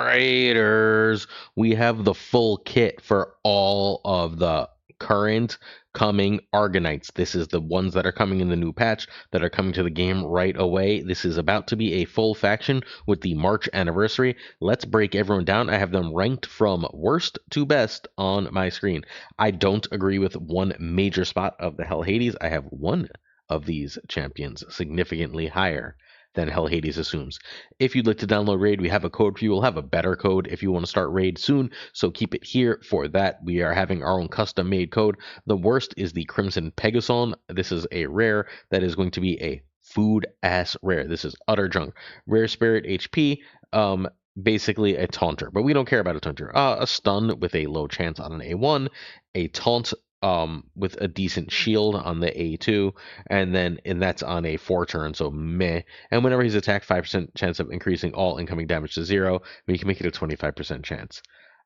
Raiders. We have the full kit for all of the current coming Argonauts. This is the ones that are coming in the new patch that are coming to the game right away. This is about to be a full faction with the March anniversary. Let's break everyone down. I have them ranked from worst to best on my screen. I don't agree with one major spot of the Hell Hades. I have one of these champions significantly higher than Hell Hades assumes. If you'd like to download Raid, we have a code for you. We'll have a better code if you want to start Raid soon, so keep it here for that. We are having our own custom made code. The worst is the Crimson Pegason. This is a rare that is going to be a food ass rare. This is utter junk. Rare Spirit HP, basically a taunter, but we don't care about a taunter. A stun with a low chance on an A1, a taunt with a decent shield on the A2, and that's on a 4 turn, so meh. And whenever he's attacked, 5% chance of increasing all incoming damage to 0, but you can make it a 25% chance.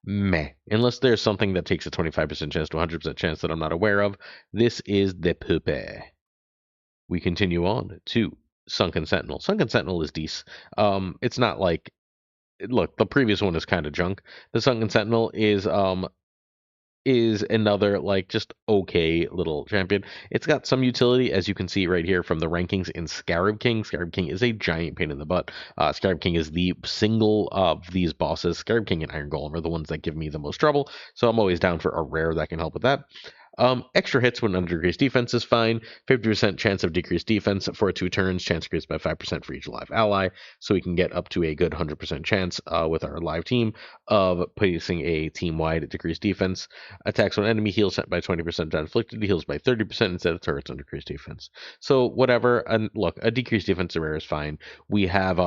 Meh. Unless there's something that takes a 25% chance to 100% chance that I'm not aware of, this is the poop. We continue on to Sunken Sentinel. Sunken Sentinel is decent. It's not like, look, the previous one is kind of junk. The Sunken Sentinel is another like just okay little champion. It's got some utility, as you can see right here from the rankings in Scarab King. Scarab King is a giant pain in the butt. Scarab King is the single of these bosses. Scarab King and Iron Golem are the ones that give me the most trouble, so I'm always down for a rare that can help with that. Extra hits when under decreased defense is fine. 50% chance of decreased defense for 2 turns. Chance increased by 5% for each live ally. So we can get up to a good 100% chance with our live team of placing a team-wide decreased defense. Attacks on enemy heals by 20%. Inflicted heals by 30% instead of turrets on decreased defense. So whatever. And look, a decreased defense rare is fine. We have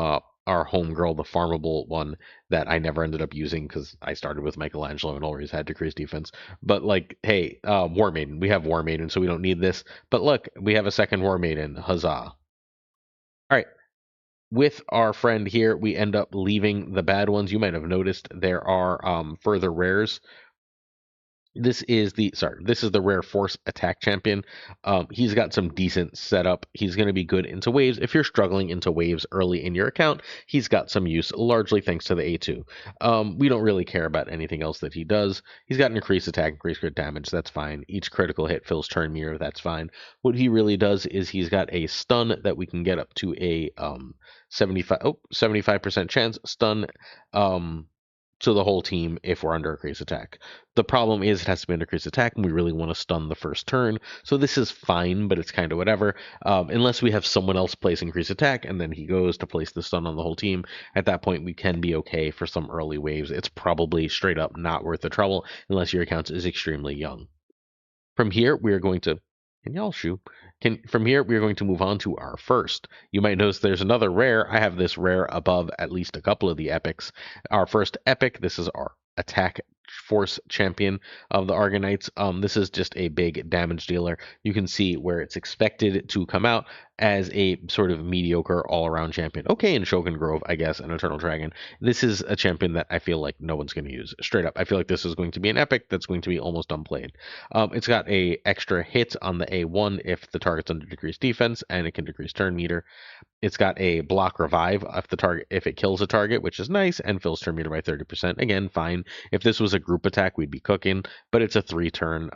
our homegirl, the farmable one that I never ended up using because I started with Michelangelo and always had decreased defense. But like, hey, War Maiden, we have War Maiden, so we don't need this. But look, we have a second War Maiden. Huzzah! All right. With our friend here, we end up leaving the bad ones. You might have noticed there are further rares. This is the rare force attack champion. He's got some decent setup. He's going to be good into waves. If you're struggling into waves early in your account, he's got some use, largely thanks to the A2. We don't really care about anything else that he does. He's got an increased attack, increased crit damage. That's fine. Each critical hit fills turn meter. That's fine. What he really does is he's got a stun that we can get up to a 75% chance stun. To the whole team if we're under increased attack. The problem is it has to be under increased attack, and we really want to stun the first turn. So this is fine, but it's kind of whatever. Unless we have someone else place increased attack, and then he goes to place the stun on the whole team. At that point, we can be okay for some early waves. It's probably straight up not worth the trouble unless your account is extremely young. From here, we are going to can y'all shoe? From here we are going to move on to our first. You might notice there's another rare. I have this rare above at least a couple of the epics. Our first epic, this is our attack force champion of the Argonauts. This is just a big damage dealer. You can see where it's expected to come out as a sort of mediocre all-around champion. Okay, in Shogun Grove, I guess, and Eternal Dragon. This is a champion that I feel like no one's going to use. Straight up, I feel like this is going to be an epic that's going to be almost unplayed. It's got a extra hit on the A1 if the target's under decreased defense, and it can decrease turn meter. It's got a block revive if it kills a target, which is nice, and fills turn meter by 30%. Again, fine. If this was a group attack, we'd be cooking, but it's a 3-turn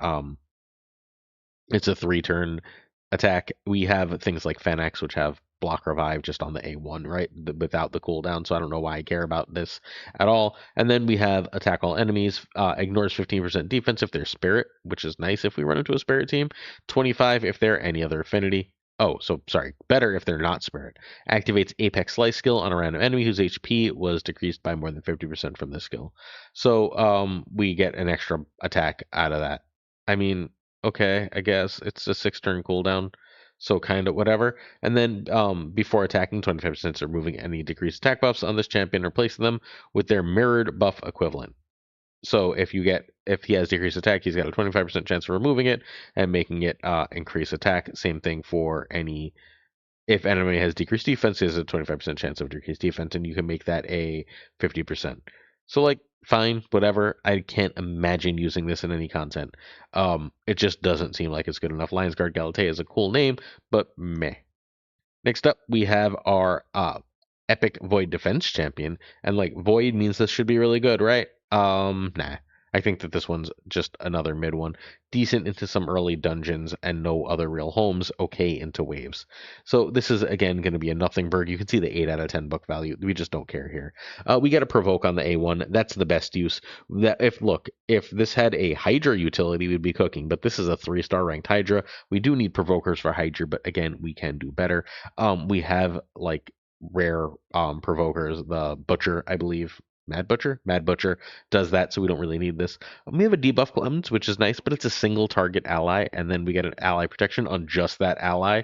attack. We have things like Fennex, which have block revive just on the A1, right? Without the cooldown, so I don't know why I care about this at all. And then we have attack all enemies, ignores 15% defense if they're spirit, which is nice if we run into a spirit team, 25 if they're any other affinity. Oh, so sorry, better if they're not spirit. Activates Apex Slice skill on a random enemy whose HP was decreased by more than 50% from this skill. So we get an extra attack out of that. I mean, okay, I guess it's a 6-turn cooldown, so kind of whatever. And then before attacking, 25% are removing any decreased attack buffs on this champion, replacing them with their mirrored buff equivalent. So if he has decreased attack, he's got a 25% chance of removing it and making it increase attack. Same thing for if enemy has decreased defense, he has a 25% chance of decreased defense, and you can make that a 50%. So like, fine, whatever. I can't imagine using this in any content. It just doesn't seem like it's good enough. Lions Guard Galatea is a cool name, but meh. Next up, we have our Epic Void Defense Champion, and like Void means this should be really good, right? Nah. I think that this one's just another mid one. Decent into some early dungeons and no other real homes, okay into waves. So this is again going to be a nothing bird. You can see the 8 out of 10 book value. We just don't care here. We get a provoke on the A1. That's the best use. That if this had a Hydra utility, we'd be cooking. But this is a 3-star ranked Hydra. We do need provokers for Hydra, but again, we can do better. We have like rare provokers. The Butcher, I believe. Mad Butcher does that, so we don't really need this. We have a debuff Clemens, which is nice, but it's a single target ally, and then we get an ally protection on just that ally.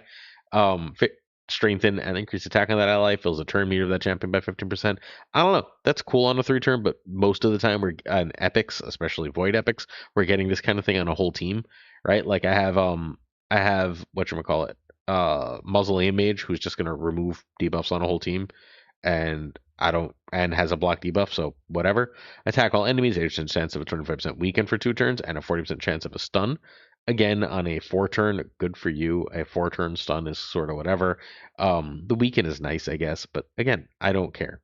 Fit, strengthen and increase attack on that ally, fills a turn meter of that champion by 15%. I don't know. That's cool on a 3-turn, but most of the time we're on epics, especially void epics, we're getting this kind of thing on a whole team, right? Like I have whatchamacallit, Mausoleum Mage, who's just gonna remove debuffs on a whole team, and I don't and has a block debuff, so whatever. Attack all enemies, 80% chance of a 25% weaken for 2 turns, and a 40% chance of a stun. Again, on a 4-turn, good for you. A 4-turn stun is sort of whatever. The weaken is nice, I guess, but again, I don't care.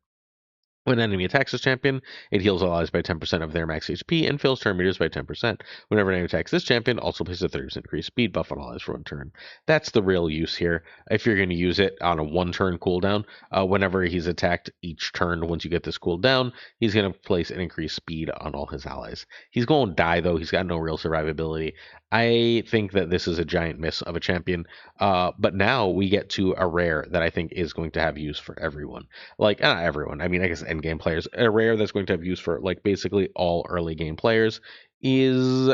When an enemy attacks this champion, it heals all allies by 10% of their max HP and fills turn meters by 10%. Whenever an enemy attacks this champion, also places a 30% increased speed buff on allies for 1 turn. That's the real use here. If you're going to use it on a 1-turn cooldown, whenever he's attacked each turn, once you get this cooldown, he's going to place an increased speed on all his allies. He's going to die, though. He's got no real survivability. I think that this is a giant miss of a champion, but now we get to a rare that I think is going to have use for everyone. Like, not everyone. I mean, I guess end game players. A rare that's going to have use for like basically all early game players is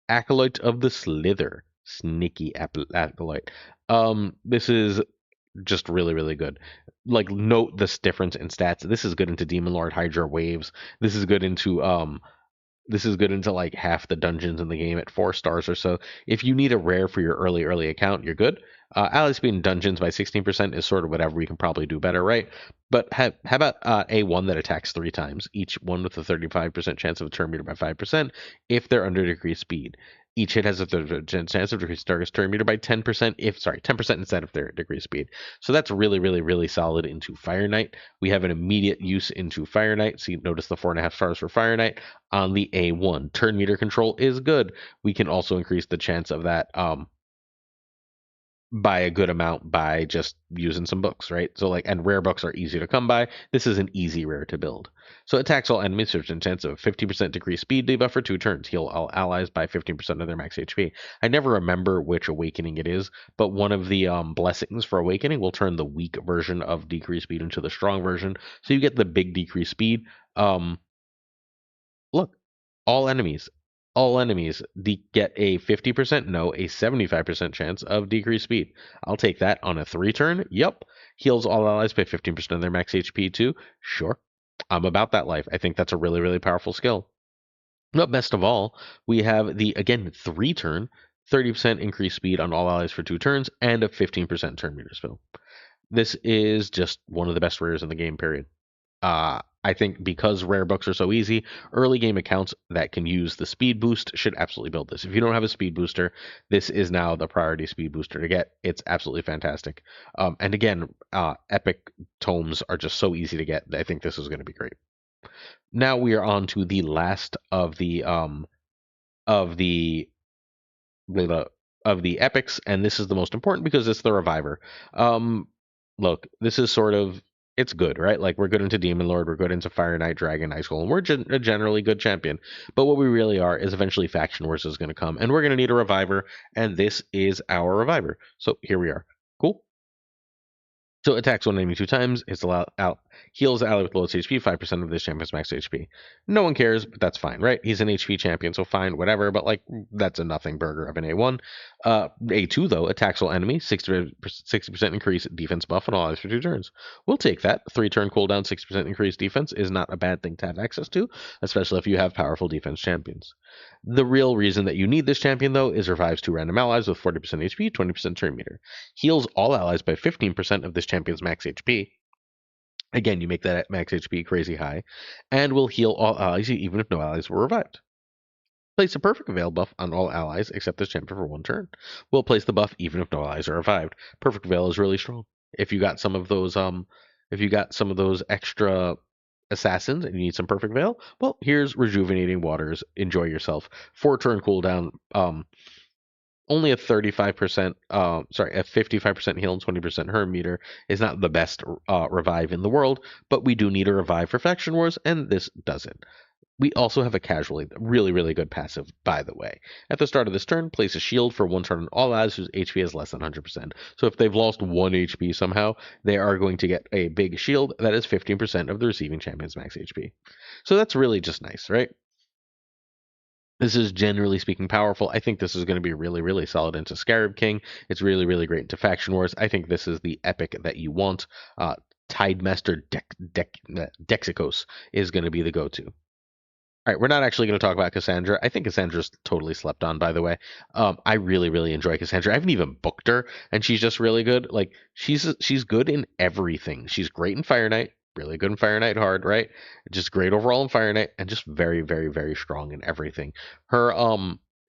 Acolyte of the Slither. Sneaky Acolyte. This is just really, really good. Like, note this difference in stats. This is good into Demon Lord Hydra waves. This is good into like half the dungeons in the game at 4 stars or so. If you need a rare for your early account, you're good. Ally speed in dungeons by 16% is sort of whatever. We can probably do better, right? But how about A1 that attacks 3 times, each one with a 35% chance of a turn meter by 5% if they're under decreased speed. Each hit has a 30% chance of decreasing target's turn meter by 10% 10% instead of their decreased speed. So that's really, really, really solid into Fire Knight. We have an immediate use into Fire Knight. So you notice the 4.5 stars for Fire Knight on the A1. Turn meter control is good. We can also increase the chance of that by a good amount by just using some books, right? So like, and rare books are easy to come by. This is an easy rare to build. So attacks all enemies with a chance of 50% decreased speed debuff for 2 turns. Heal all allies by 15% of their max HP. I never remember which awakening it is, but one of the blessings for awakening will turn the weak version of decreased speed into the strong version. So you get the big decreased speed. Look, all enemies, get a 50%, no, a 75% chance of decreased speed. I'll take that on a 3-turn. Yep. Heals all allies by 15% of their max HP too. Sure. I'm about that life. I think that's a really, really powerful skill. But best of all, we have the, again, 3-turn, 30% increased speed on all allies for 2 turns, and a 15% turn meter spill. This is just one of the best rares in the game, period. I think because rare books are so easy, early game accounts that can use the speed boost should absolutely build this. If you don't have a speed booster, this is now the priority speed booster to get. It's absolutely fantastic. And again, epic tomes are just so easy to get. I think this is going to be great. Now we are on to the last of the of the of the epics, and this is the most important because it's the reviver. Look, this is sort of, it's good, right? Like, we're good into Demon Lord, we're good into Fire Knight, Dragon, Ice Golem, and we're a generally good champion. But what we really are is eventually Faction Wars is going to come, and we're going to need a reviver, and this is our reviver. So here we are. Cool. So attacks one enemy 2 times, hits out, heals ally with lowest HP, 5% of this champion's max HP. No one cares, but that's fine, right? He's an HP champion, so fine, whatever, but like, that's a nothing burger of an A1. A2, though, attacks all enemy, 60% increase defense buff on all allies for 2 turns. We'll take that. 3-turn cooldown, 60% increased defense is not a bad thing to have access to, especially if you have powerful defense champions. The real reason that you need this champion, though, is revives 2 random allies with 40% HP, 20% turn meter. Heals all allies by 15% of this champion's max HP. Again, you make that max HP crazy high. And will heal all allies even if no allies were revived. Place a perfect veil buff on all allies except this champion for 1 turn. We'll place the buff even if no allies are revived. Perfect veil is really strong. If you got some of those If you got some of those extra assassins and you need some perfect veil, well, here's rejuvenating waters. Enjoy yourself. 4 turn cooldown. Only a 35%, sorry, a 55% heal and 20% herb meter is not the best revive in the world, but we do need a revive for Faction Wars, and this does it. We also have a casualty, really, really good passive, by the way. At the start of this turn, place a shield for 1 turn on all allies whose HP is less than 100%. So if they've lost 1 HP somehow, they are going to get a big shield that is 15% of the receiving champion's max HP. So that's really just nice, right? This is generally speaking powerful. I think this is going to be really, really solid into Scarab King. It's really, really great into Faction Wars. I think this is the epic that you want. Tidemaster Dexicos is going to be the go-to. All right, we're not actually going to talk about Cassandra. I think Cassandra's totally slept on, by the way. I really, really enjoy Cassandra. I haven't even booked her, and she's just really good. Like she's good in everything. She's great in Fire Knight, really good in Fire Knight hard, right? Just great overall in Fire Knight, and just very, very, very strong in everything. Her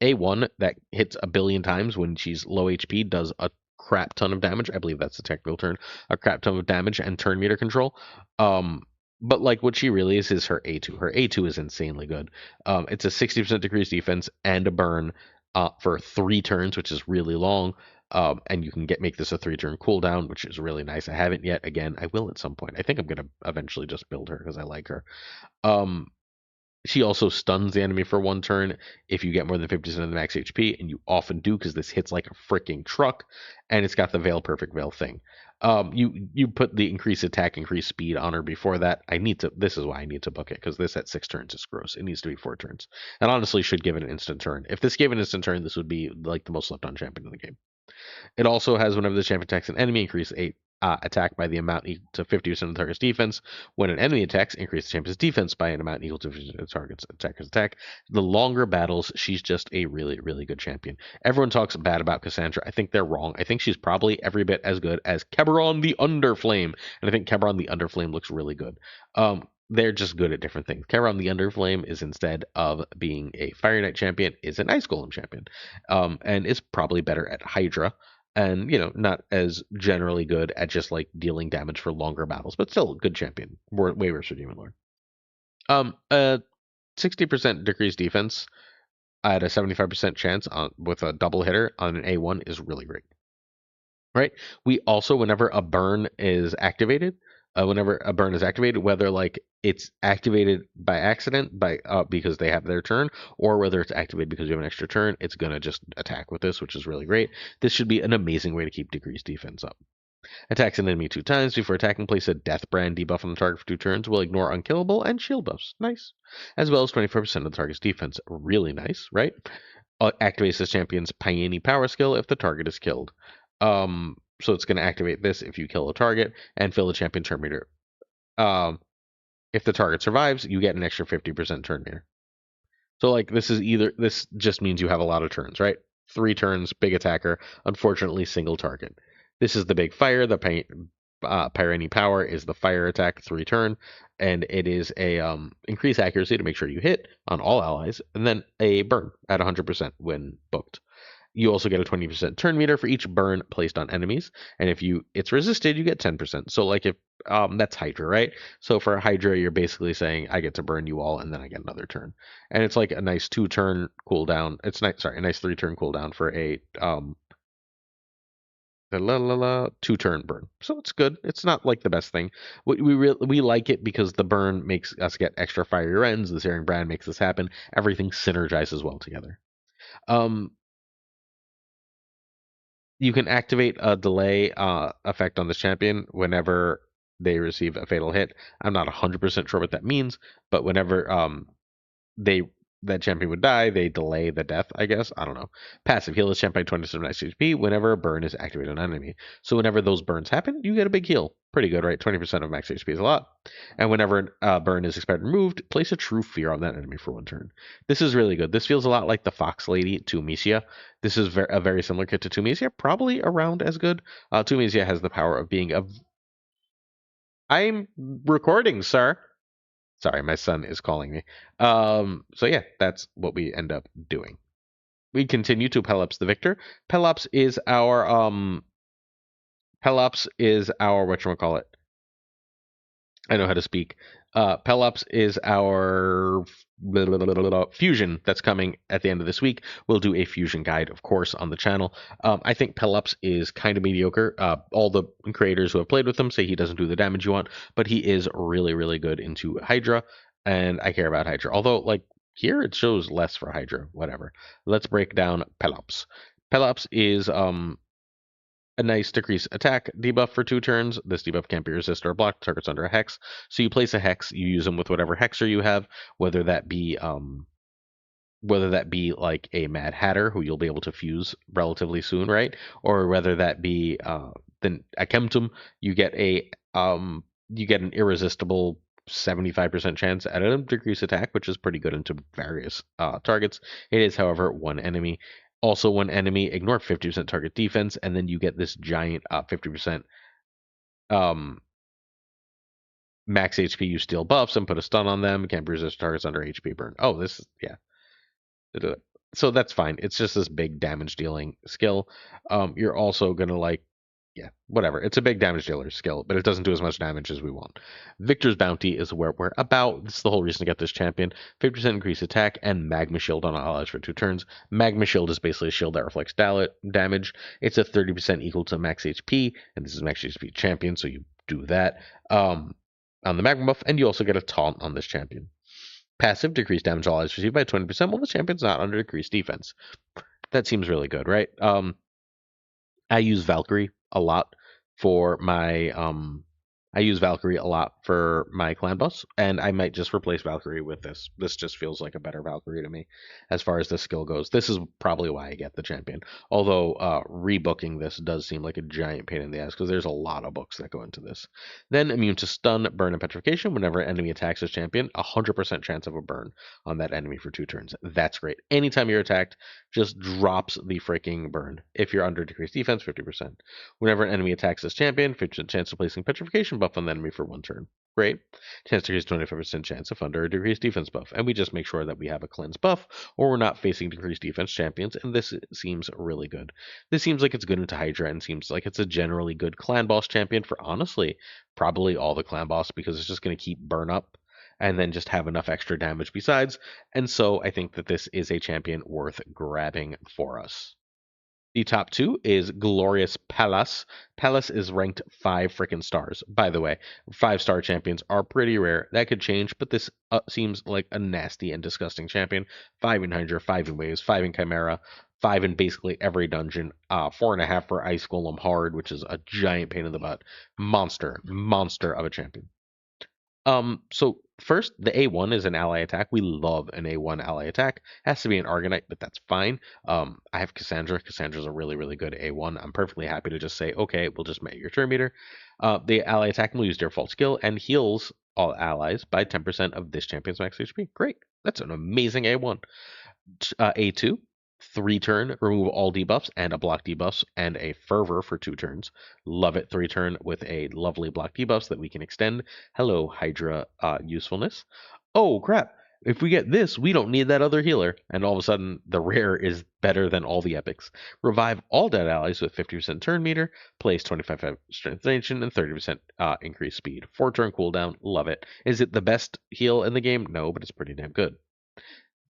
A1 that hits a billion times when she's low HP does a crap ton of damage. I believe that's the technical term. A crap ton of damage and turn meter control. Um, but like what she really is her A2. Her A2 is insanely good. It's a 60% decreased defense and a burn for 3 turns, which is really long. And you can make this a 3 turn cooldown, which is really nice. I haven't yet. Again, I will at some point. I think I'm gonna eventually just build her because I like her. Um, she also stuns the enemy for 1 turn if you get more than 50% of the max HP, and you often do because this hits like a freaking truck, and it's got the Veil Perfect Veil thing. You put the increased attack, increased speed on her before that. I need to. This is why I need to book it because this at 6 turns is gross. It needs to be 4 turns, and honestly, should give it an instant turn. If this gave an instant turn, this would be like the most slept on champion in the game. It also has whenever the champion attacks an enemy, increase a attack by the amount equal to 50% of the target's defense. When an enemy attacks, increase the champion's defense by an amount equal to the target's attacker's attack. The longer battles, she's just a really, really good champion. Everyone talks bad about Cassandra. I think they're wrong. I think she's probably every bit as good as Keberon the Underflame. And I think Keberon the Underflame looks really good. They're just good at different things. Keberon the Underflame is, instead of being a Fire Knight champion, is an Ice Golem champion. And is probably better at Hydra, and not as generally good at just like dealing damage for longer battles, but still a good champion. Way worse for Demon Lord. 60% decreased defense at a 75% chance with a double hitter on an A1 is really great. Right? We also, whenever a burn is activated, whether like it's activated by accident because they have their turn, or whether it's activated because you have an extra turn, it's gonna just attack with this, which is really great. This should be an amazing way to keep decreased defense up. Attacks an enemy 2 times before attacking. Place a Death Brand debuff on the target for 2 turns. Will ignore unkillable and shield buffs. Nice. As well as 24% of the target's defense. Really nice, right? Activates this champion's Peony power skill if the target is killed. So it's going to activate this if you kill a target and fill the champion turn meter. If the target survives, you get an extra 50% turn meter. So like this just means you have a lot of turns, right? 3 turns, big attacker. Unfortunately, single target. This is the big fire. The Peony power is the fire attack 3 turn, and it is a increase accuracy to make sure you hit on all allies, and then a burn at 100% when booked. You also get a 20% turn meter for each burn placed on enemies, and if it's resisted, you get 10%. So like if that's Hydra, right? So for Hydra, you're basically saying I get to burn you all, and then I get another turn, and it's like a nice 2 turn cooldown. It's nice, sorry, a nice 3 turn cooldown for a 2 turn burn. So it's good. It's not like the best thing. We like it because the burn makes us get extra fiery ends. The Searing Brand makes this happen. Everything synergizes well together. Um, you can activate a delay effect on this champion whenever they receive a fatal hit. I'm not 100% sure what that means, but whenever they that champion would die, they delay the death, I guess. I don't know. Passive: heal this champion by 27 max HP whenever a burn is activated on an enemy. So whenever those burns happen, you get a big heal. Pretty good, right? 20% of max HP is a lot. And whenever a burn is expired removed, place a True Fear on that enemy for 1 turn. This is really good. This feels a lot like the Fox Lady Tumisia. This is a very similar kit to Tumisia, probably around as good. Tumisia has the power of being a... I'm recording, sir. Sorry, my son is calling me. So yeah, that's what we end up doing. We continue to Pelops the Victor. Pelops is our whatchamacallit. I know how to speak. Pelops is our fusion that's coming at the end of this week. We'll do a fusion guide, of course, on the channel. I think Pelops is kind of mediocre. All the creators who have played with him say he doesn't do the damage you want, but he is really, really good into Hydra, and I care about Hydra. Although, like, here it shows less for Hydra. Whatever. Let's break down Pelops. Pelops is a nice decrease attack debuff for 2 turns. This debuff can't be resisted or blocked. Targets under a hex. So you place a hex. You use them with whatever hexer you have, whether that be like a Mad Hatter, who you'll be able to fuse relatively soon, right? Or whether that be then a Chemtum, you get an irresistible 75% chance at a decrease attack, which is pretty good into various targets. It is, however, one enemy. Also, one enemy, ignore 50% target defense, and then you get this giant 50% um, max HP. You steal buffs and put a stun on them. Can't resist targets under HP burn. Oh, this is, yeah, so that's fine. It's just this big damage dealing skill. You're also gonna like, yeah, whatever. It's a big damage dealer skill, but it doesn't do as much damage as we want. Victor's Bounty is where we're about. This is the whole reason to get this champion. 50% increased attack and Magma Shield on allies for 2 turns. Magma Shield is basically a shield that reflects damage. It's a 30% equal to max HP, and this is max HP champion, so you do that on the Magma buff, and you also get a taunt on this champion. Passive, decreased damage allies received by 20% while the champion's not under decreased defense. That seems really good, right? I use Valkyrie a lot for my clan boss, and I might just replace Valkyrie with this. This just feels like a better Valkyrie to me as far as the skill goes. This is probably why I get the champion. Although rebooking this does seem like a giant pain in the ass because there's a lot of books that go into this. Then immune to stun, burn, and petrification. Whenever an enemy attacks this champion, 100% chance of a burn on that enemy for 2 turns. That's great. Anytime you're attacked, just drops the freaking burn. If you're under decreased defense, 50%. Whenever an enemy attacks this champion, 50% chance of placing petrification buff on the enemy for 1 turn. Great. Chance to increase 25% chance if under a decreased defense buff. And we just make sure that we have a cleanse buff or we're not facing decreased defense champions, and this seems really good. This seems like it's good into Hydra and seems like it's a generally good clan boss champion for honestly probably all the clan boss because it's just going to keep burn up and then just have enough extra damage besides. And so I think that this is a champion worth grabbing for us. The top 2 is Glorious Pallas. Pallas is ranked 5 freaking stars. By the way, 5-star champions are pretty rare. That could change, but this seems like a nasty and disgusting champion. 5 in Hydra, 5 in Waves, 5 in Chimera, 5 in basically every dungeon. 4.5 for Ice Golem Hard, which is a giant pain in the butt. Monster of a champion. So first, the A1 is an ally attack. We love an A1 ally attack. Has to be an Argonite, but that's fine. I have Cassandra. Cassandra's a really, really good A1. I'm perfectly happy to just say, okay, we'll just make your turn meter. The ally attack will use default skill and heals all allies by 10% of this champion's max HP. Great. That's an amazing A1. A2, 3-turn, remove all debuffs and a block debuffs and a fervor for 2 turns. Love it. 3-turn with a lovely block debuffs that we can extend. Hello, Hydra usefulness. Oh, crap. If we get this, we don't need that other healer. And all of a sudden, the rare is better than all the epics. Revive all dead allies with 50% turn meter. Place 25% strengthenation and 30% increased speed. 4-turn cooldown. Love it. Is it the best heal in the game? No, but it's pretty damn good.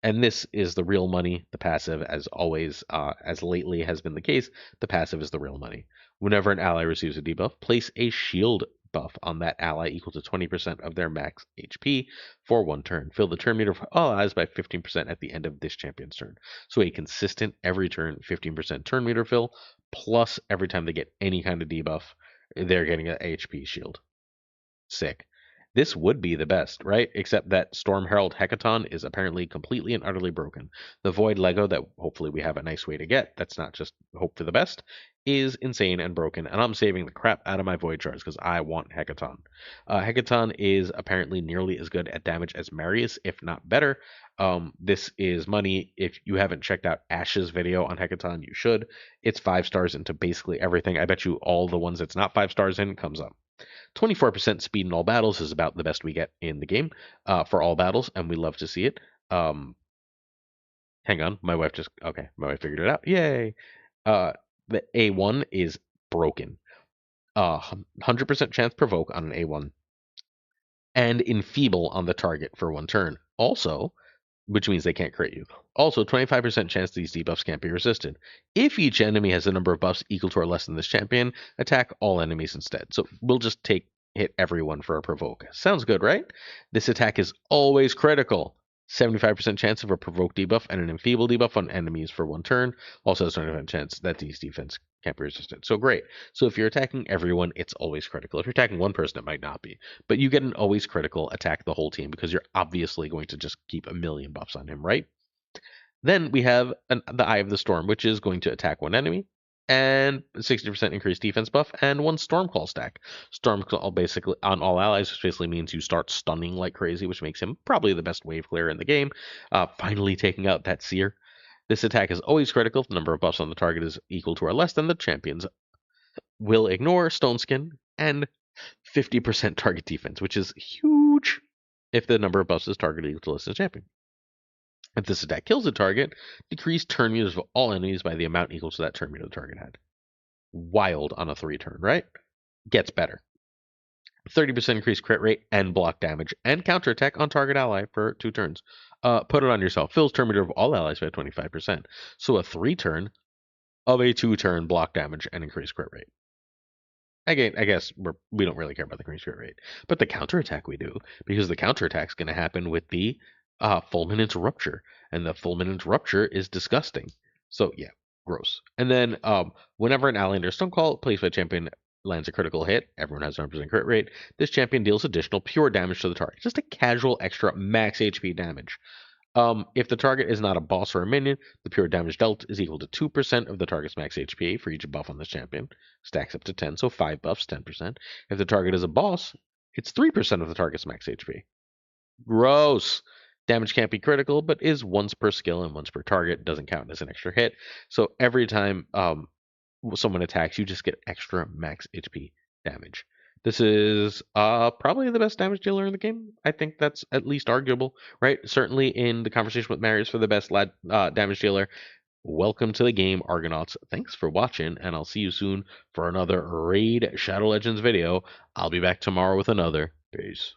And this is the real money. The passive, as always, as lately has been the case, the passive is the real money. Whenever an ally receives a debuff, place a shield buff on that ally equal to 20% of their max HP for 1 turn. Fill the turn meter for all allies by 15% at the end of this champion's turn. So a consistent every turn 15% turn meter fill, plus every time they get any kind of debuff, they're getting an HP shield. Sick. This would be the best, right? Except that Storm Herald Hecaton is apparently completely and utterly broken. The Void Lego that hopefully we have a nice way to get, that's not just hope for the best, is insane and broken. And I'm saving the crap out of my Void Shards because I want Hecaton. Hecaton is apparently nearly as good at damage as Marius, if not better. This is money. If you haven't checked out Ash's video on Hecaton, you should. It's 5 stars into basically everything. I bet you all the ones that's not 5 stars in comes up. 24% speed in all battles is about the best we get in the game for all battles, and we love to see it. Hang on, my wife figured it out. Yay! The A1 is broken. 100% chance provoke on an A1. and enfeeble on the target for 1 turn. Also, which means they can't crit you. Also, 25% chance these debuffs can't be resisted. If each enemy has a number of buffs equal to or less than this champion, attack all enemies instead. So we'll just hit everyone for a provoke. Sounds good, right? This attack is always critical. 75% chance of a provoke debuff and an enfeeble debuff on enemies for 1 turn. Also has 25% chance that these defense can't be resisted. So great. So if you're attacking everyone, it's always critical. If you're attacking one person, it might not be. But you get an always critical attack the whole team because you're obviously going to just keep a million buffs on him, right? Then we have the Eye of the Storm, which is going to attack one enemy and 60% increased defense buff and one Stormcall stack. Stormcall basically on all allies, which basically means you start stunning like crazy, which makes him probably the best wave clearer in the game. Finally taking out that Seer. This attack is always critical if the number of buffs on the target is equal to or less than the champion's. Will ignore Stone Skin and 50% target defense, which is huge if the number of buffs is targeted equal to less than the champion. If this attack kills the target, decrease turn meters of all enemies by the amount equal to that turn meter the target had. Wild on a 3-turn, right? Gets better. 30% increased crit rate and block damage and counterattack on target ally for 2 turns. Put it on yourself. Fills turn meter of all allies by 25%. So a 3-turn of a 2-turn block damage and increased crit rate. Again, I guess we don't really care about the increased crit rate, but the counterattack we do, because the counterattack's going to happen with the fulminant rupture, and the fulminant rupture is disgusting. So yeah, gross. And then whenever an ally under Stone Call placed by champion lands a critical hit, everyone has 100% crit rate. This champion deals additional pure damage to the target, just a casual extra max HP damage. If the target is not a boss or a minion, the pure damage dealt is equal to 2% of the target's max HP for each buff on this champion. Stacks up to 10, so 5 buffs, 10%. If the target is a boss, it's 3% of the target's max HP. Gross. Damage can't be critical, but is once per skill and once per target. Doesn't count as an extra hit. So every time someone attacks, you just get extra max HP damage. This is probably the best damage dealer in the game. I think that's at least arguable, right? Certainly in the conversation with Marius for the best damage dealer. Welcome to the game, Argonauts. Thanks for watching, and I'll see you soon for another Raid Shadow Legends video. I'll be back tomorrow with another. Peace.